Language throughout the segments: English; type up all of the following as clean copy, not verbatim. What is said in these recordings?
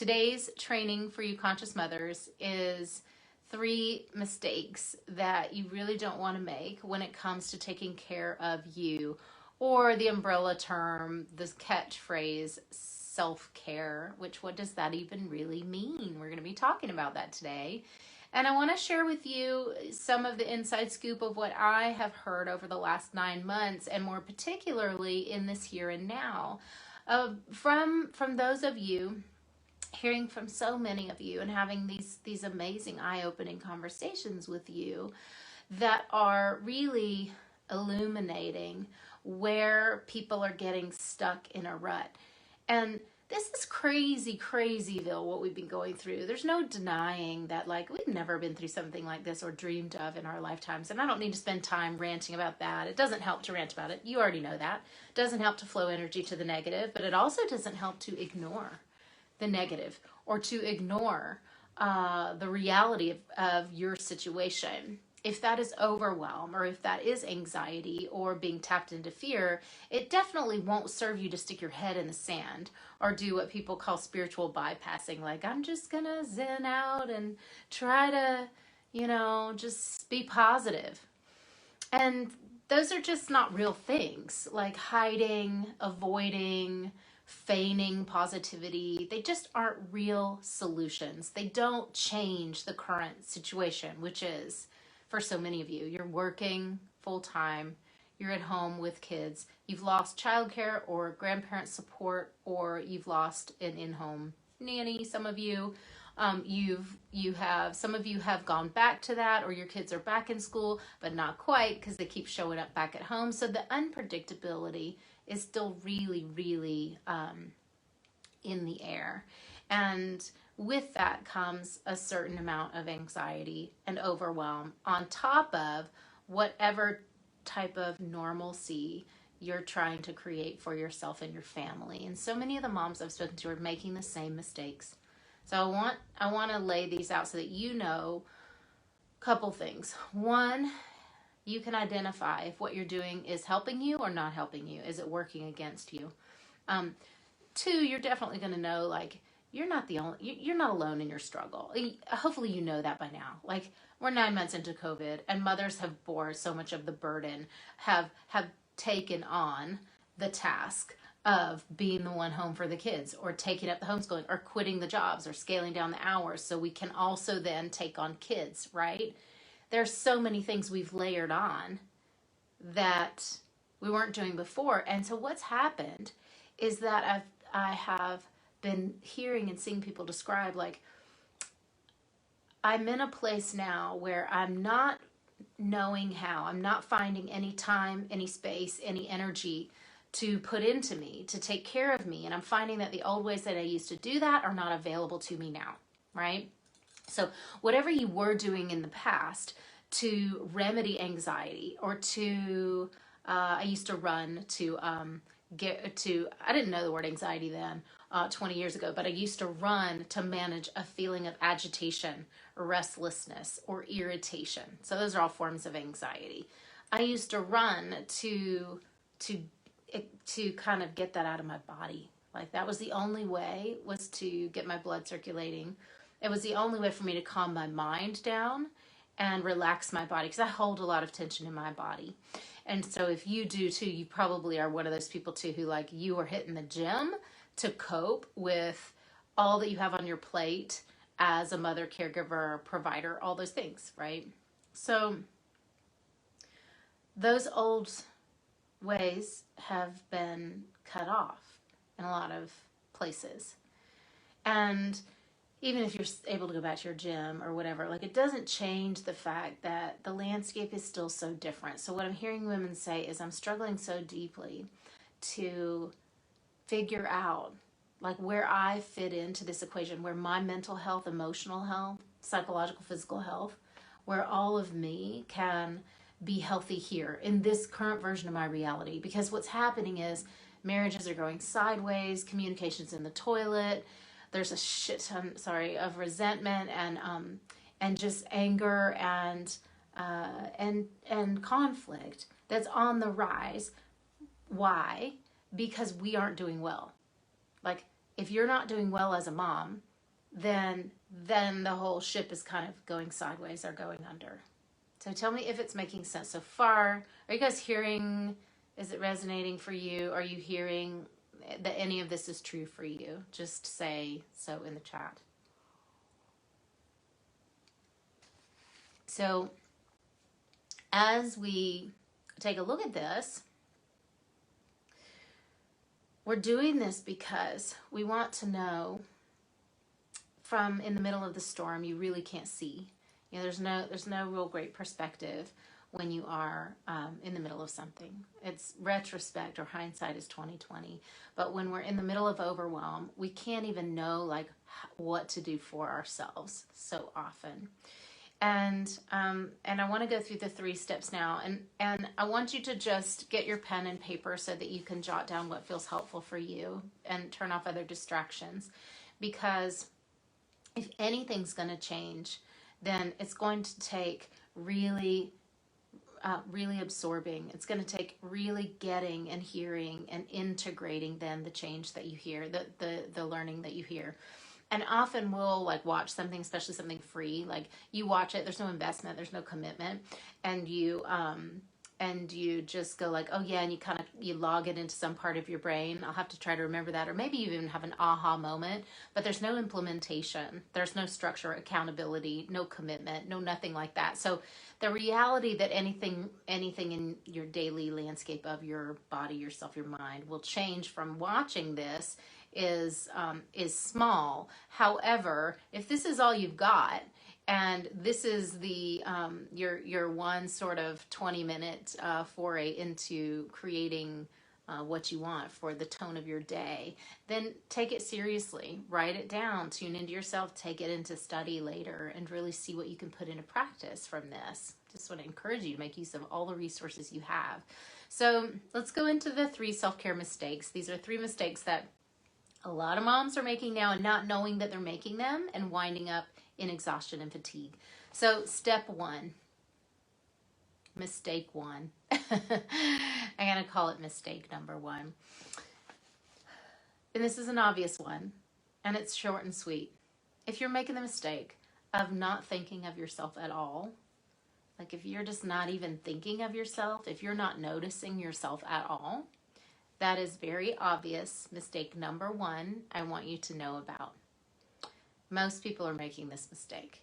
Today's training for you conscious mothers is 3 mistakes that you really don't want to make when it comes to taking care of you, or the umbrella term, the catchphrase, self-care, which what does that even really mean? We're going to be talking about that today. And I want to share with you some of the inside scoop of what I have heard over the last 9 months, and more particularly in this here and now, from those of you, hearing from so many of you and having these amazing eye-opening conversations with you that are really illuminating where people are getting stuck in a rut. And this is crazyville, what we've been going through. There's no denying that, like, we've never been through something like this or dreamed of in our lifetimes. And I don't need to spend time ranting about that. It doesn't help to rant about it. You already know that. It doesn't help to flow energy to the negative, but it also doesn't help to ignore the negative or to ignore the reality of your situation. If that is overwhelm, or if that is anxiety or being tapped into fear, it definitely won't serve you to stick your head in the sand or do what people call spiritual bypassing. Like, I'm just gonna zen out and try to, just be positive. And those are just not real things. Like hiding, avoiding, feigning positivity, they just aren't real solutions. They don't change the current situation, which is, for so many of you, you're working full time, you're at home with kids, you've lost childcare or grandparent support, or you've lost an in-home nanny. Some of you, some of you have gone back to that, or your kids are back in school, but not quite because they keep showing up back at home. So the unpredictability is still really in the air. And with that comes a certain amount of anxiety and overwhelm on top of whatever type of normalcy you're trying to create for yourself and your family. And so many of the moms I've spoken to are making the same mistakes. So I want to lay these out so that you know a couple things. One, you can identify if what you're doing is helping you or not helping you. Is it working against you? Two, you're definitely going to know, like, you're not alone in your struggle. Hopefully you know that by now. Like, we're 9 months into COVID, and mothers have bore so much of the burden, have taken on the task of being the one home for the kids, or taking up the homeschooling, or quitting the jobs, or scaling down the hours so we can also then take on kids, right? There's so many things we've layered on that we weren't doing before. And so what's happened is that I have been hearing and seeing people describe, like, I'm in a place now where I'm not knowing how, I'm not finding any time, any space, any energy to put into me, to take care of me. And I'm finding that the old ways that I used to do that are not available to me now, right? So whatever you were doing in the past to remedy anxiety, or to, I used to run to I didn't know the word anxiety then, 20 years ago, but I used to run to manage a feeling of agitation, or restlessness, or irritation. So those are all forms of anxiety. I used to run to kind of get that out of my body. Like, that was the only way, was to get my blood circulating. It was the only way for me to calm my mind down and relax my body, because I hold a lot of tension in my body. And so if you do too, you probably are one of those people too who, like, you are hitting the gym to cope with all that you have on your plate as a mother, caregiver, provider, all those things, right? So those old ways have been cut off in a lot of places. And even if you're able to go back to your gym or whatever, like, it doesn't change the fact that the landscape is still so different. So what I'm hearing women say is, I'm struggling so deeply to figure out, like, where I fit into this equation, where my mental health, emotional health, psychological, physical health, where all of me can be healthy here in this current version of my reality. Because what's happening is marriages are going sideways, communication's in the toilet, there's a shit ton, of resentment and just anger and conflict that's on the rise. Why? Because we aren't doing well. Like, if you're not doing well as a mom, then the whole ship is kind of going sideways or going under. So tell me if it's making sense so far. Are you guys hearing, is it resonating for you? Are you hearing that any of this is true for you? Just say so in the chat. So as we take a look at this, we're doing this because we want to know, from in the middle of the storm, you really can't see. You know, there's no real great perspective when you are in the middle of something. It's retrospect, or hindsight is 2020. But when we're in the middle of overwhelm, we can't even know like what to do for ourselves so often. And I want to go through the 3 steps now, and I want you to just get your pen and paper so that you can jot down what feels helpful for you and turn off other distractions, because if anything's going to change, then it's going to take really absorbing. It's going to take really getting and hearing and integrating then the change that you hear, the learning that you hear. And often we'll like watch something, especially something free, like you watch it, there's no investment, there's no commitment, and you just go like, oh yeah, and you log it into some part of your brain. I'll have to try to remember that, or maybe you even have an aha moment, but there's no implementation, there's no structure, accountability, no commitment, no nothing like that. So the reality that anything in your daily landscape of your body, yourself, your mind will change from watching this is small. However, if this is all you've got, and this is the your one sort of 20-minute foray into creating what you want for the tone of your day, then take it seriously. Write it down. Tune into yourself. Take it into study later, and really see what you can put into practice from this. Just want to encourage you to make use of all the resources you have. So let's go into the 3 self-care mistakes. These are 3 mistakes that a lot of moms are making now, and not knowing that they're making them, and winding up in exhaustion and fatigue. So step 1, mistake 1. I'm going to call it mistake number 1. And this is an obvious one, and it's short and sweet. If you're making the mistake of not thinking of yourself at all, like if you're just not even thinking of yourself, if you're not noticing yourself at all, that is very obvious mistake number 1 I want you to know about. Most people are making this mistake.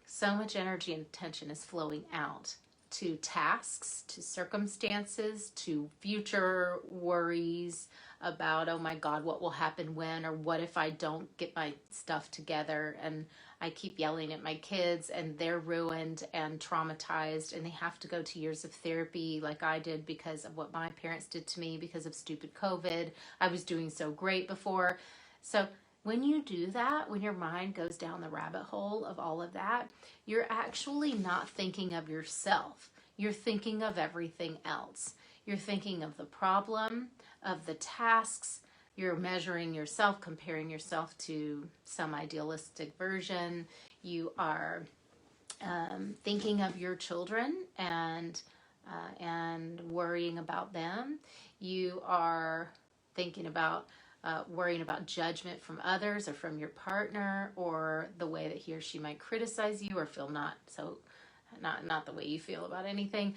So much energy and attention is flowing out to tasks, to circumstances, to future worries about, oh my God, what will happen when, or what if I don't get my stuff together, and I keep yelling at my kids and they're ruined and traumatized and they have to go to years of therapy like I did because of what my parents did to me because of stupid COVID. I was doing so great before. So when you do that, when your mind goes down the rabbit hole of all of that, you're actually not thinking of yourself. You're thinking of everything else. You're thinking of the problem, of the tasks. You're measuring yourself, comparing yourself to some idealistic version. You are thinking of your children and worrying about them. You are thinking about worrying about judgment from others or from your partner, or the way that he or she might criticize you or feel not the way you feel about anything.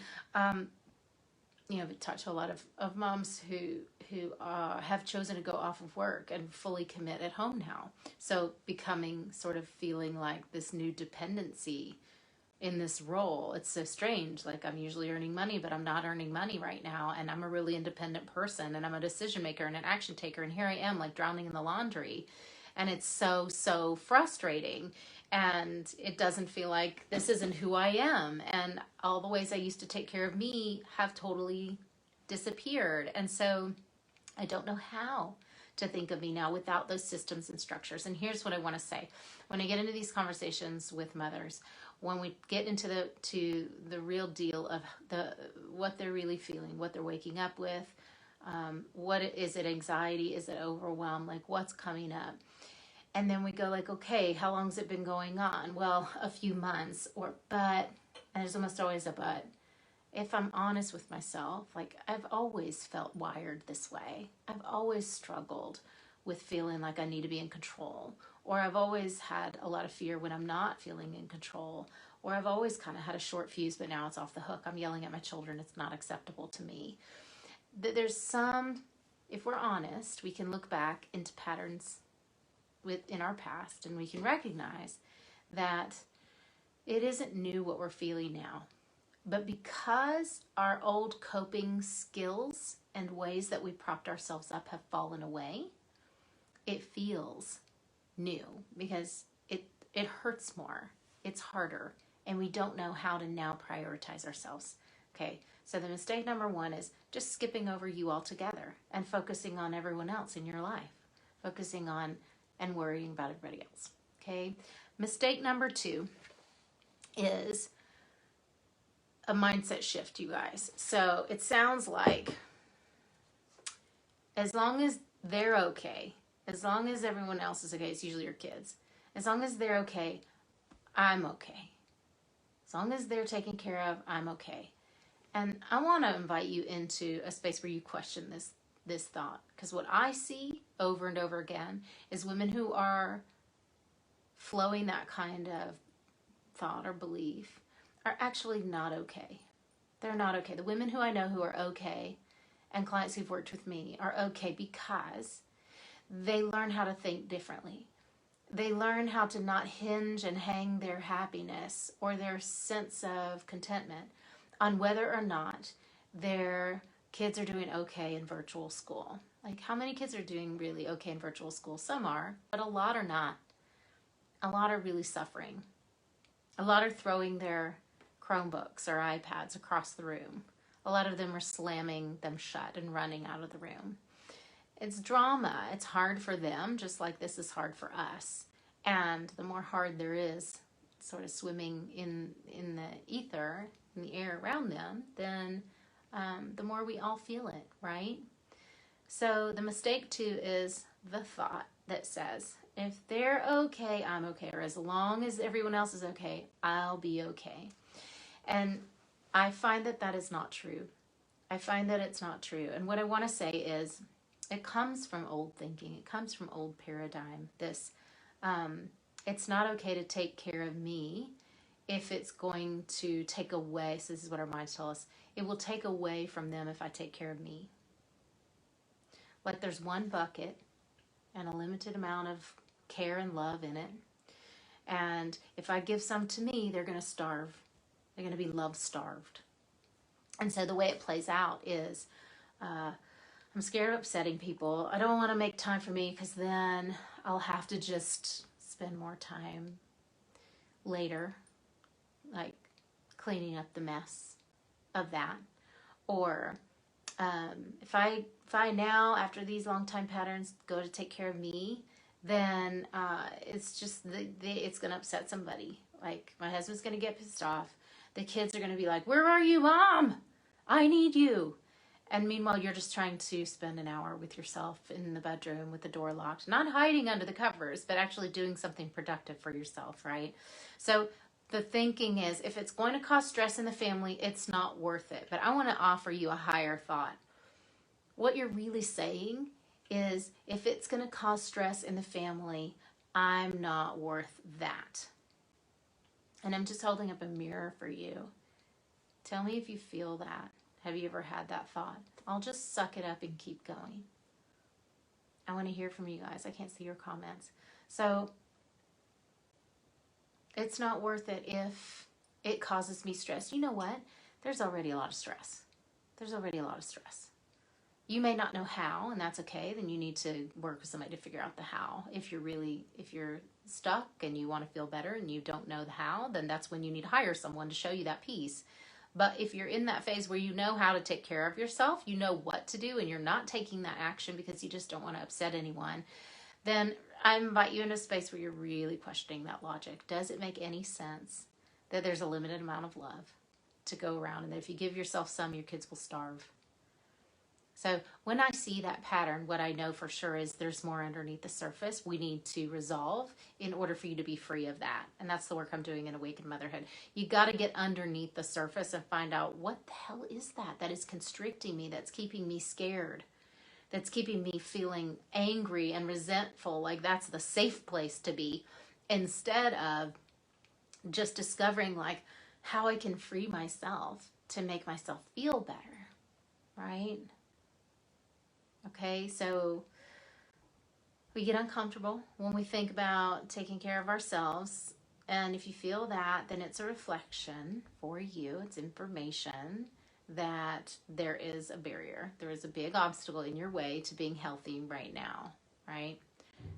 We talk to a lot of moms who have chosen to go off of work and fully commit at home now. So becoming sort of feeling like this new dependency in this role. It's so strange. Like, I'm usually earning money, but I'm not earning money right now. And I'm a really independent person, and I'm a decision maker and an action taker. And here I am, like, drowning in the laundry. And it's so frustrating. And it doesn't feel like this isn't who I am. And all the ways I used to take care of me have totally disappeared. And so I don't know how to think of me now without those systems and structures. And here's what I want to say. When I get into these conversations with mothers, when we get into the real deal of what they're really feeling, what they're waking up with, is it anxiety? Is it overwhelm? Like, what's coming up? And then we go like, okay, how long's it been going on? Well, a few months, and there's almost always a but. If I'm honest with myself, like, I've always felt wired this way. I've always struggled with feeling like I need to be in control, or I've always had a lot of fear when I'm not feeling in control, or I've always kind of had a short fuse, but now it's off the hook. I'm yelling at my children. It's not acceptable to me. There's some, if we're honest, we can look back into patterns in our past, and we can recognize that it isn't new what we're feeling now. But because our old coping skills and ways that we propped ourselves up have fallen away, it feels new because it hurts more, it's harder, and we don't know how to now prioritize ourselves. Okay, so the mistake number one is just skipping over you altogether and focusing on everyone else in your life, focusing on and worrying about everybody else. Okay, mistake number two is a mindset shift, you guys. So it sounds like as long as they're okay, as long as everyone else is okay, it's usually your kids, as long as they're okay, I'm okay. As long as they're taken care of, I'm okay. And I want to invite you into a space where you question this thought, because what I see over and over again is women who are flowing that kind of thought or belief are actually not okay. They're not okay. The women who I know who are okay, and clients who've worked with me, are okay because they learn how to think differently. They learn how to not hinge and hang their happiness or their sense of contentment on whether or not their kids are doing okay in virtual school. Like, how many kids are doing really okay in virtual school? Some are, but a lot are not. A lot are really suffering. A lot are throwing their Chromebooks or iPads across the room. A lot of them are slamming them shut and running out of the room. It's drama. It's hard for them, just like this is hard for us. And the more hard there is sort of swimming in the ether, in the air around them, then the more we all feel it, right? So the mistake too is the thought that says, if they're okay, I'm okay. Or as long as everyone else is okay, I'll be okay. And I find that is not true. I find that it's not true. And what I want to say is, it comes from old thinking. It comes from old paradigm. This, it's not okay to take care of me if it's going to take away. So this is what our minds tell us. It will take away from them if I take care of me. Like there's one bucket and a limited amount of care and love in it. And if I give some to me, they're going to starve. They're going to be love starved. And so the way it plays out is, I'm scared of upsetting people. I don't want to make time for me because then I'll have to just spend more time later, like cleaning up the mess of that. Or if I now, after these long time patterns, go to take care of me, then it's just it's going to upset somebody. Like my husband's going to get pissed off. The kids are going to be like, "Where are you, Mom? I need you." And meanwhile, you're just trying to spend an hour with yourself in the bedroom with the door locked, not hiding under the covers, but actually doing something productive for yourself, right? So the thinking is, if it's going to cause stress in the family, it's not worth it. But I want to offer you a higher thought. What you're really saying is, if it's going to cause stress in the family, I'm not worth that. And I'm just holding up a mirror for you. Tell me if you feel that. Have you ever had that thought? I'll just suck it up and keep going. I want to hear from you guys. I can't see your comments. So it's not worth it if it causes me stress. You know what? There's already a lot of stress. There's already a lot of stress. You may not know how, and that's okay. Then you need to work with somebody to figure out the how. If you're stuck and you want to feel better and you don't know the how, then that's when you need to hire someone to show you that piece. But if you're in that phase where you know how to take care of yourself, you know what to do, and you're not taking that action because you just don't want to upset anyone, then I invite you into a space where you're really questioning that logic. Does it make any sense that there's a limited amount of love to go around, and that if you give yourself some, your kids will starve? So when I see that pattern, what I know for sure is there's more underneath the surface we need to resolve in order for you to be free of that. And that's the work I'm doing in Awakened Motherhood. You got to get underneath the surface and find out, what the hell is that is constricting me, that's keeping me scared, that's keeping me feeling angry and resentful, like that's the safe place to be, instead of just discovering like how I can free myself to make myself feel better, right? Okay, so we get uncomfortable when we think about taking care of ourselves. And if you feel that, then it's a reflection for you. It's information that there is a barrier. There is a big obstacle in your way to being healthy right now, right?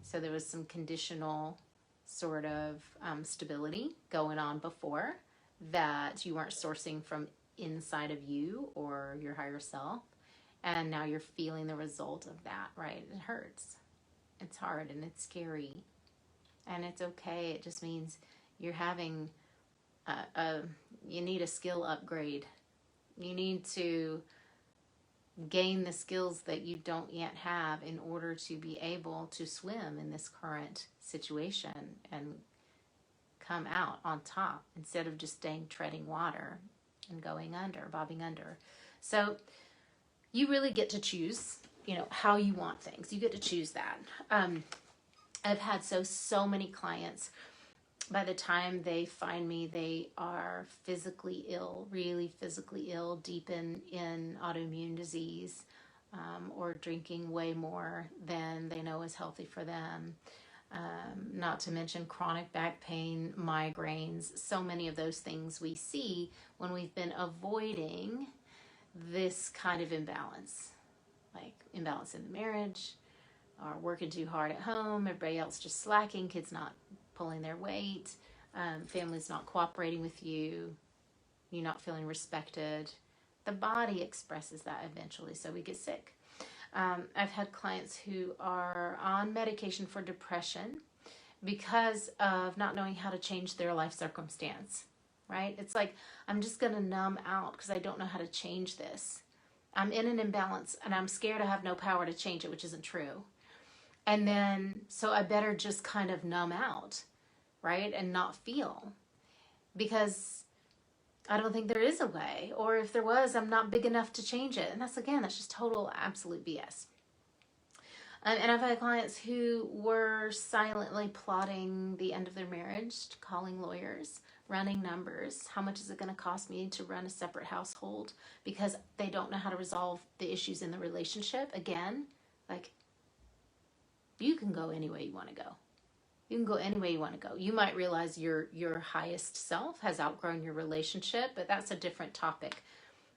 So there was some conditional sort of stability going on before that you weren't sourcing from inside of you or your higher self. And now you're feeling the result of that, right? It hurts. It's hard and it's scary. And it's okay. It just means you're having you need a skill upgrade. You need to gain the skills that you don't yet have in order to be able to swim in this current situation and come out on top instead of just staying treading water and going under, bobbing under. So you really get to choose, how you want things. You get to choose that. I've had so many clients, by the time they find me, they are physically ill, really physically ill, deep in autoimmune disease, or drinking way more than they know is healthy for them. Not to mention chronic back pain, migraines, so many of those things we see when we've been avoiding this kind of imbalance, like imbalance in the marriage, or working too hard at home, everybody else just slacking, kids not pulling their weight, family's not cooperating with you, you're not feeling respected. The body expresses that eventually, so we get sick. I've had clients who are on medication for depression because of not knowing how to change their life circumstance, right? It's like, I'm just going to numb out because I don't know how to change this. I'm in an imbalance and I'm scared I have no power to change it, which isn't true. And then, so I better just kind of numb out, right? And not feel, because I don't think there is a way. Or if there was, I'm not big enough to change it. And that's just total, absolute BS. And I've had clients who were silently plotting the end of their marriage, calling lawyers, running numbers. How much is it going to cost me to run a separate household? Because they don't know how to resolve the issues in the relationship. Again, like, you can go any way you want to go. You can go any way you want to go. You might realize your highest self has outgrown your relationship, but that's a different topic.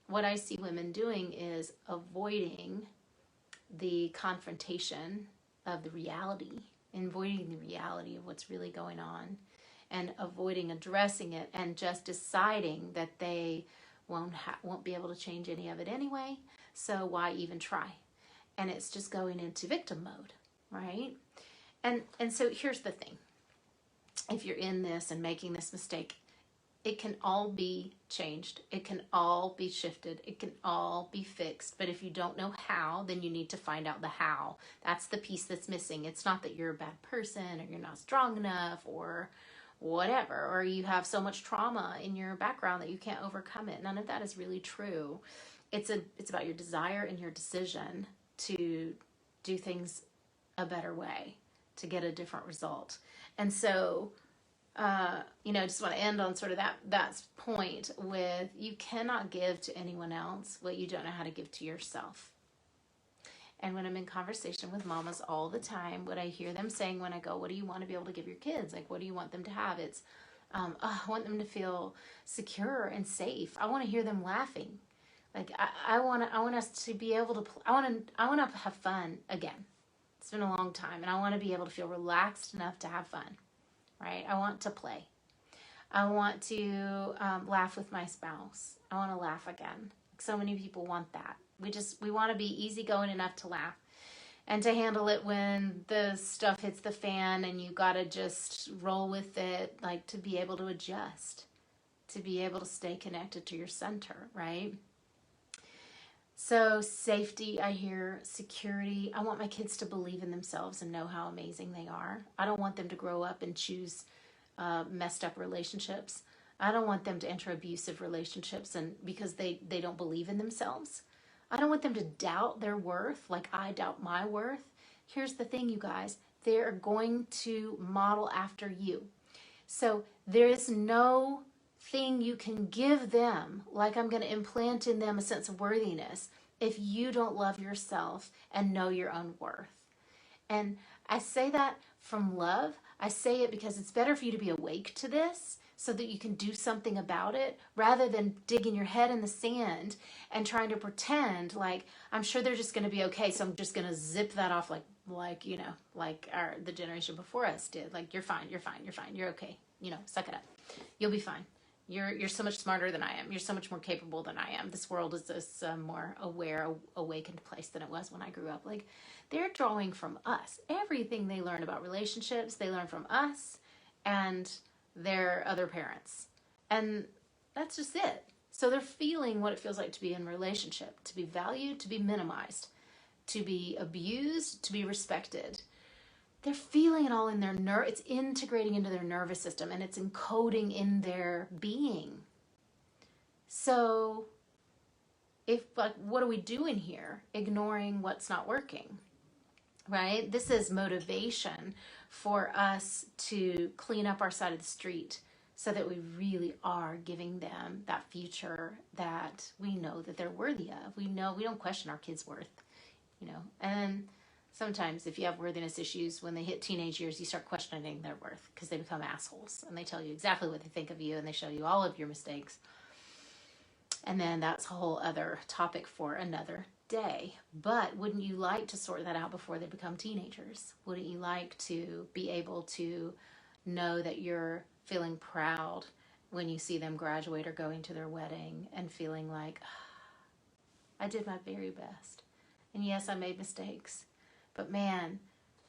What I see women doing is avoiding the confrontation of the reality, avoiding the reality of what's really going on, and avoiding addressing it, and just deciding that they won't be able to change any of it anyway, so why even try? And it's just going into victim mode, right? And so here's the thing. If you're in this and making this mistake, it can all be changed. It can all be shifted. It can all be fixed. But if you don't know how, then you need to find out the how. That's the piece that's missing. It's not that you're a bad person or you're not strong enough or whatever, or you have so much trauma in your background that you can't overcome it. None of that is really true. It's about your desire and your decision to do things a better way, to get a different result. And so, I just want to end on sort of that point with, you cannot give to anyone else what you don't know how to give to yourself. And when I'm in conversation with mamas all the time, what I hear them saying when I go, what do you want to be able to give your kids? Like, what do you want them to have? It's, I want them to feel secure and safe. I want to hear them laughing. Like, I want us to be able to, I want to have fun again. It's been a long time, and I want to be able to feel relaxed enough to have fun, right? I want to play. I want to laugh with my spouse. I want to laugh again. So many people want that. We want to be easygoing enough to laugh and to handle it when the stuff hits the fan and you got to just roll with it, like to be able to adjust, to be able to stay connected to your center, right? So safety, I hear, security. I want my kids to believe in themselves and know how amazing they are. I don't want them to grow up and choose messed up relationships. I don't want them to enter abusive relationships and because they don't believe in themselves. I don't want them to doubt their worth like I doubt my worth. Here's the thing, you guys. They're going to model after you. So there is no thing you can give them, like I'm going to implant in them a sense of worthiness, if you don't love yourself and know your own worth. And I say that from love. I say it because it's better for you to be awake to this so that you can do something about it rather than digging your head in the sand and trying to pretend like I'm sure they're just going to be okay, so I'm just going to zip that off like you know, like the generation before us did. Like, you're fine, you're okay. You know, suck it up. You'll be fine. You're so much smarter than I am. You're so much more capable than I am. This world is this more aware, awakened place than it was when I grew up. Like, they're drawing from us. Everything they learn about relationships, they learn from us and their other parents. And that's just it. So they're feeling what it feels like to be in a relationship, to be valued, to be minimized, to be abused, to be respected. They're feeling it all in their it's integrating into their nervous system, and it's encoding in their being. So what are we doing here? Ignoring what's not working, right? This is motivation for us to clean up our side of the street so that we really are giving them that future that we know that they're worthy of. We don't question our kids' worth, you know. And sometimes if you have worthiness issues, when they hit teenage years, you start questioning their worth because they become assholes and they tell you exactly what they think of you and they show you all of your mistakes. And then that's a whole other topic for another day. But wouldn't you like to sort that out before they become teenagers? Wouldn't you like to be able to know that you're feeling proud when you see them graduate or going to their wedding and feeling like, I did my very best. And yes, I made mistakes. But man,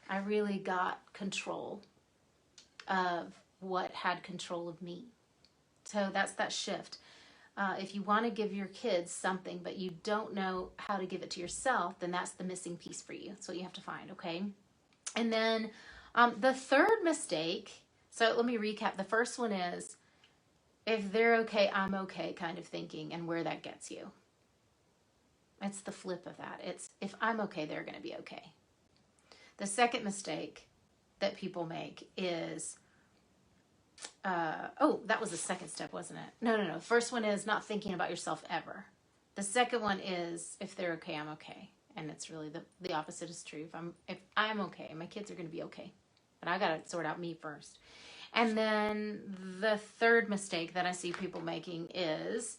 I really got control of what had control of me. So that's that shift. If you want to give your kids something, but you don't know how to give it to yourself, then that's the missing piece for you. That's what you have to find, okay? And then the third mistake, so let me recap. The first one is, if they're okay, I'm okay kind of thinking, and where that gets you. It's the flip of that. It's, if I'm okay, they're going to be okay. The second mistake that people make is, that was the second step, wasn't it? No. First one is not thinking about yourself ever. The second one is, if they're okay, I'm okay. And it's really the opposite is true. If I'm okay, my kids are going to be okay. But I got to sort out me first. And then the third mistake that I see people making is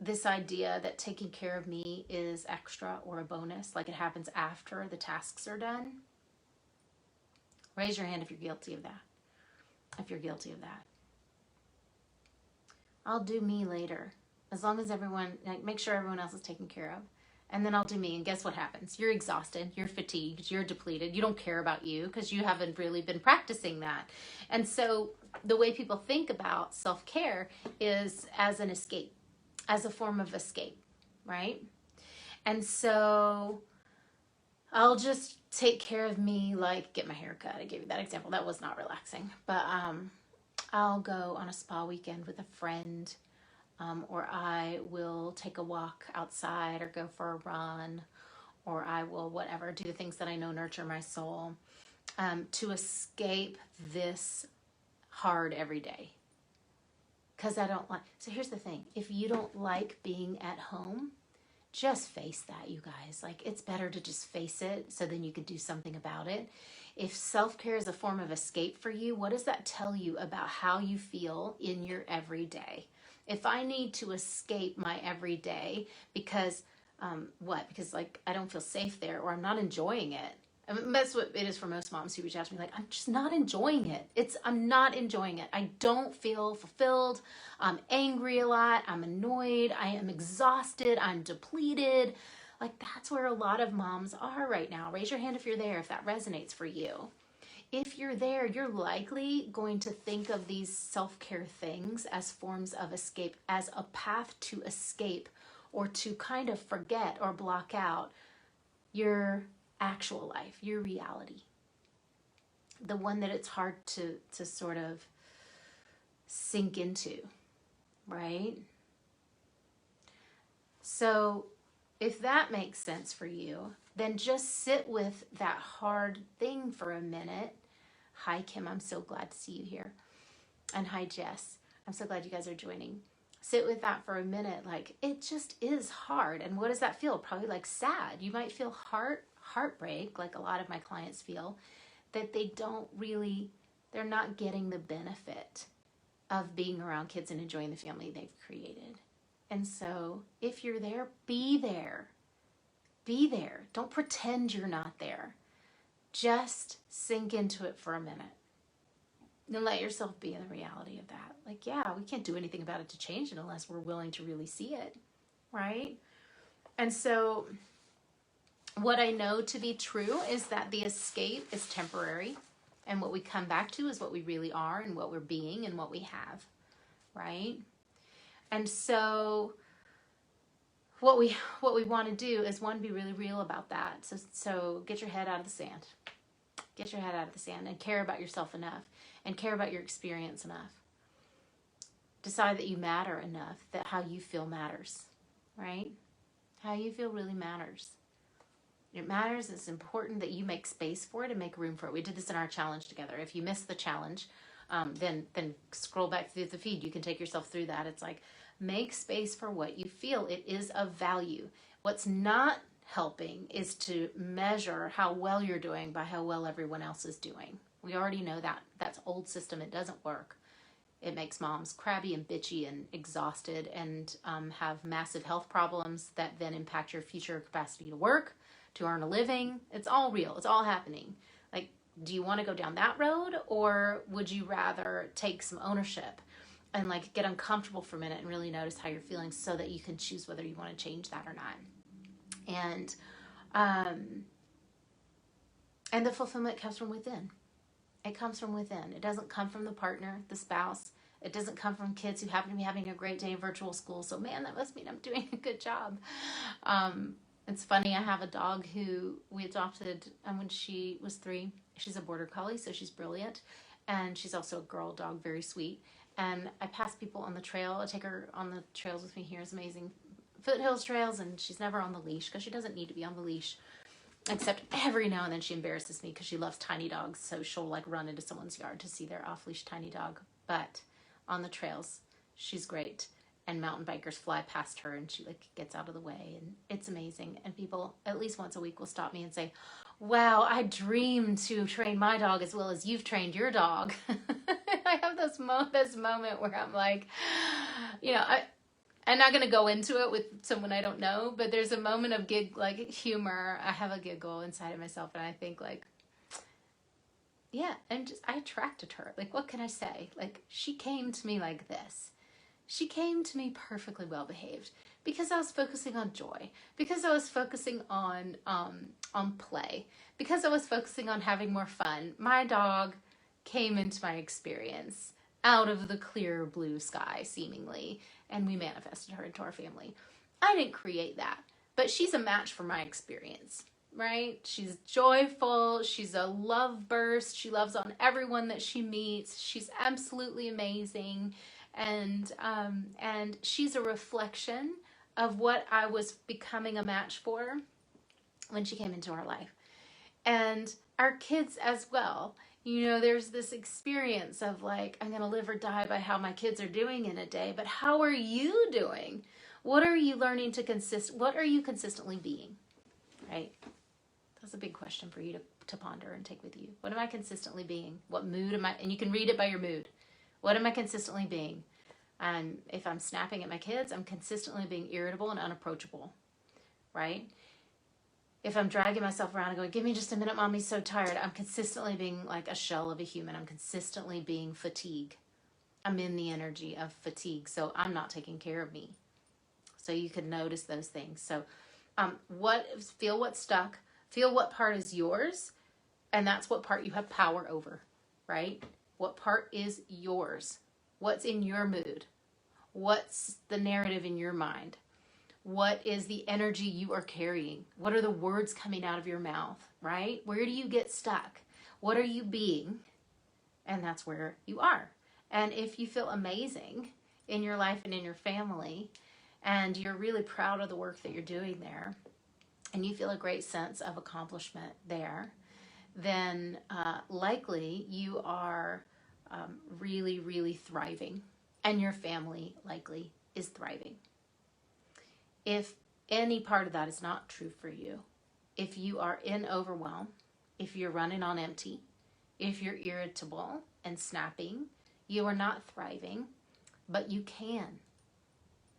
this idea that taking care of me is extra or a bonus, like it happens after the tasks are done. Raise your hand if you're guilty of that. If you're guilty of that. I'll do me later. As long as make sure everyone else is taken care of. And then I'll do me. And guess what happens? You're exhausted. You're fatigued. You're depleted. You don't care about you because you haven't really been practicing that. And so the way people think about self-care is as an escape, as a form of escape, right? And so I'll just take care of me, like get my hair cut. I gave you that example. That was not relaxing. But I'll go on a spa weekend with a friend, or I will take a walk outside or go for a run, or I will do the things that I know nurture my soul, to escape this hard every day. Because I don't like, so here's the thing. If you don't like being at home, just face that, you guys. Like, it's better to just face it so then you can do something about it. If self-care is a form of escape for you, what does that tell you about how you feel in your everyday? If I need to escape my everyday because, because like I don't feel safe there or I'm not enjoying it. I mean, that's what it is for most moms who reach out to me like, I'm just not enjoying it. I'm not enjoying it. I don't feel fulfilled. I'm angry a lot. I'm annoyed. I am exhausted. I'm depleted. Like, that's where a lot of moms are right now. Raise your hand if you're there, if that resonates for you. If you're there, you're likely going to think of these self-care things as forms of escape, as a path to escape or to kind of forget or block out your actual life, your reality. The one that it's hard to sort of sink into. right? So if that makes sense for you, then just sit with that hard thing for a minute. Hi, Kim. I'm so glad to see you here. And hi, Jess. I'm so glad you guys are joining. Sit with that for a minute. Like, it just is hard. And what does that feel? Probably like sad. You might feel heartbreak, like a lot of my clients feel, that they're not getting the benefit of being around kids and enjoying the family they've created. And so if you're there, be there. Be there. Don't pretend you're not there. Just sink into it for a minute. And let yourself be in the reality of that. Like, yeah, we can't do anything about it to change it unless we're willing to really see it, right? And so what I know to be true is that the escape is temporary, and what we come back to is what we really are and what we're being and what we have, right? And so what we want to do is, one, be really real about that. So get your head out of the sand. Get your head out of the sand and care about yourself enough and care about your experience enough. Decide that you matter enough, that how you feel matters, right? How you feel really matters. It matters. It's important that you make space for it and make room for it. We did this in our challenge together. If you missed the challenge, then scroll back through the feed. You can take yourself through that. It's like, make space for what you feel. It is of value. What's not helping is to measure how well you're doing by how well everyone else is doing. We already know that. That's old system. It doesn't work. It makes moms crabby and bitchy and exhausted and have massive health problems that then impact your future capacity to work, to earn a living. It's all real. It's all happening. Like, do you want to go down that road, or would you rather take some ownership and like get uncomfortable for a minute and really notice how you're feeling so that you can choose whether you want to change that or not? And the fulfillment comes from within. It comes from within. It doesn't come from the partner, the spouse. It doesn't come from kids who happen to be having a great day in virtual school. So, man, that must mean I'm doing a good job. It's funny. I have a dog who we adopted when she was 3. She's a border collie, so she's brilliant. And she's also a girl dog, very sweet. And I pass people on the trail. I take her on the trails with me here. It's amazing. Foothills trails, and she's never on the leash because she doesn't need to be on the leash. Except every now and then she embarrasses me because she loves tiny dogs. So she'll like run into someone's yard to see their off-leash tiny dog. But on the trails, she's great. And mountain bikers fly past her and she like gets out of the way. And it's amazing. And people at least once a week will stop me and say, wow, I dream to train my dog as well as you've trained your dog. I have this moment where I'm like, I'm not going to go into it with someone I don't know, but there's a moment of humor. I have a giggle inside of myself, and I think like, yeah, I attracted her. Like, what can I say? Like, she came to me like this. She came to me perfectly well behaved because I was focusing on joy, because I was focusing on play, because I was focusing on having more fun. My dog came into my experience out of the clear blue sky, seemingly, and we manifested her into our family. I didn't create that, but she's a match for my experience, right? She's joyful. She's a love burst. She loves on everyone that she meets. She's absolutely amazing. And she's a reflection of what I was becoming a match for when she came into our life. And our kids as well. There's this experience of like, I'm going to live or die by how my kids are doing in a day, but how are you doing? What are you learning what are you consistently being, right? That's a big question for you to ponder and take with you. What am I consistently being? What mood am I? And you can read it by your mood. What am I consistently being? If I'm snapping at my kids, I'm consistently being irritable and unapproachable, right? If I'm dragging myself around and going, give me just a minute, mommy's so tired, I'm consistently being like a shell of a human. I'm consistently being fatigue. I'm in the energy of fatigue, so I'm not taking care of me. So you can notice those things. So feel what's stuck, feel what part is yours, and that's what part you have power over, right? What part is yours? What's in your mood? What's the narrative in your mind? What is the energy you are carrying? What are the words coming out of your mouth, right? Where do you get stuck? What are you being? And that's where you are. And if you feel amazing in your life and in your family, and you're really proud of the work that you're doing there, and you feel a great sense of accomplishment there, then likely you are really, really thriving, and your family likely is thriving. If any part of that is not true for you, if you are in overwhelm, if you're running on empty, if you're irritable and snapping, you are not thriving, but you can.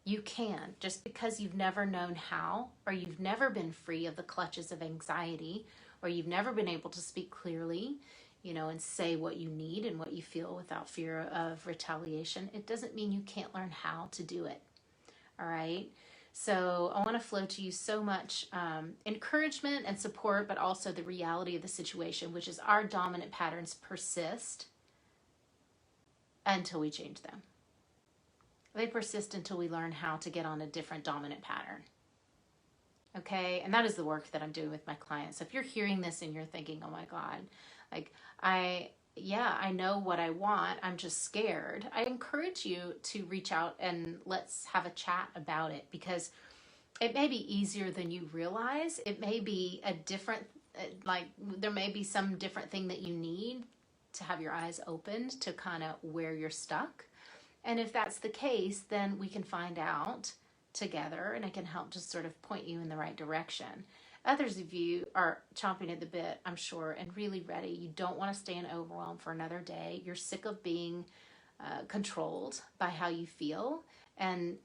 You can. Just because you've never known how, or you've never been free of the clutches of anxiety, or you've never been able to speak clearly, and say what you need and what you feel without fear of retaliation, it doesn't mean you can't learn how to do it. All right? So I want to flow to you so much encouragement and support, but also the reality of the situation, which is our dominant patterns persist until we change them. They persist until we learn how to get on a different dominant pattern. Okay? And that is the work that I'm doing with my clients. So if you're hearing this and you're thinking, oh my God, like I know what I want, I'm just scared, I encourage you to reach out and let's have a chat about it, because it may be easier than you realize. It may be a different, there may be some different thing that you need to have your eyes opened to kind of where you're stuck. And if that's the case, then we can find out together, and I can help just sort of point you in the right direction. Others of you are chomping at the bit, I'm sure, and really ready. You don't want to stay in overwhelm for another day. You're sick of being controlled by how you feel and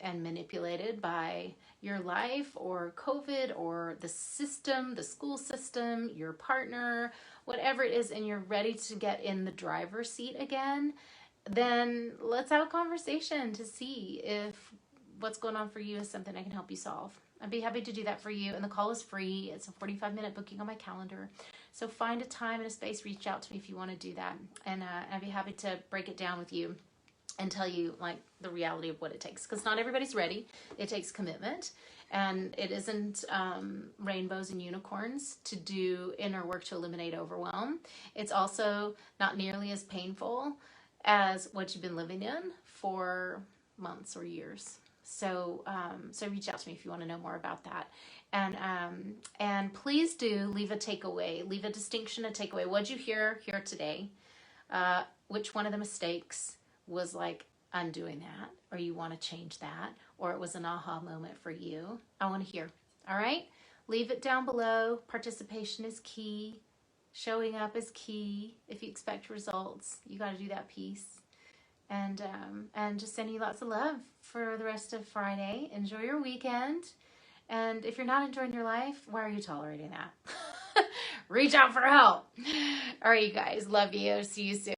manipulated by your life or COVID or the system, the school system, your partner, whatever it is, and you're ready to get in the driver's seat again. Then let's have a conversation to see if what's going on for you is something I can help you solve. I'd be happy to do that for you. And the call is free. It's a 45-minute booking on my calendar. So find a time and a space, reach out to me if you want to do that. And I'd be happy to break it down with you and tell you like the reality of what it takes. Because not everybody's ready. It takes commitment. And it isn't rainbows and unicorns to do inner work to eliminate overwhelm. It's also not nearly as painful as what you've been living in for months or years. So reach out to me if you want to know more about that. And please do leave a takeaway, leave a distinction, a takeaway. What'd you hear here today? Which one of the mistakes was like, I'm doing that, or you want to change that, or it was an aha moment for you? I want to hear. All right? Leave it down below. Participation is key. Showing up is key. If you expect results, you got to do that piece. And just sending you lots of love for the rest of Friday. Enjoy your weekend. And if you're not enjoying your life, why are you tolerating that? Reach out for help. All right, you guys. Love you. See you soon.